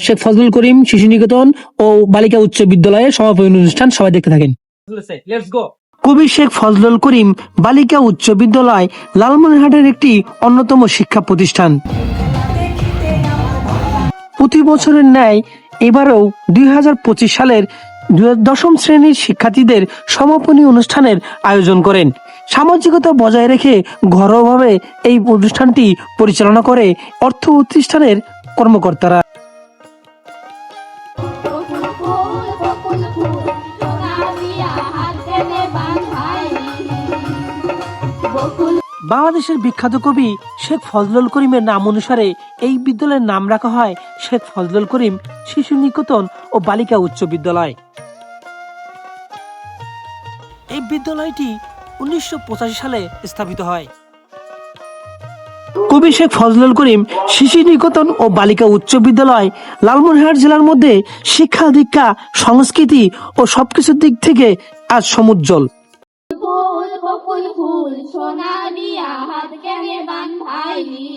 শেখ ফজলুল করিম শিশু নিকেতন ও বালিকা উচ্চ বিদ্যালয়ের সমাপনী অনুষ্ঠান সবাই দেখতে থাকেন। কবি শেখ ফজলুল করিম বালিকা উচ্চ বিদ্যালয় লালমনিরহাটের একটি অন্যতম শিক্ষা প্রতিষ্ঠান। প্রতি বছরের ন্যায় এবারেও 2025 সালের 10ম শ্রেণীর শিক্ষার্থীদের সমাপনী অনুষ্ঠানের আয়োজন করেন। সামাজিকতা বজায় রেখে ঘরোয়াভাবে এই অনুষ্ঠানটি পরিচালনা করে অর্থ প্রতিষ্ঠানের কর্মকর্তারা। বাংলাদেশের বিখ্যাত কবি শেখ ফজলুল করিমের নাম অনুসারে এই বিদ্যালয়ের নাম রাখা হয় শেখ ফজলুল করিম শিশু নিকেতন ও বালিকা উচ্চ বিদ্যালয়। এই বিদ্যালয়টি 1985 সালে স্থাপিত হয়। কবি শেখ ফজলুল করিম শিশু নিকেতন ও বালিকা উচ্চ বিদ্যালয় লালমনিরহাট জেলার মধ্যে শিক্ষা দীক্ষা সংস্কৃতি ও সবকিছুর দিক থেকে আজ সমুজ্জ্বল। ফুল ফুল সোনা দিয়া হাত কেনে বান্ধাইলি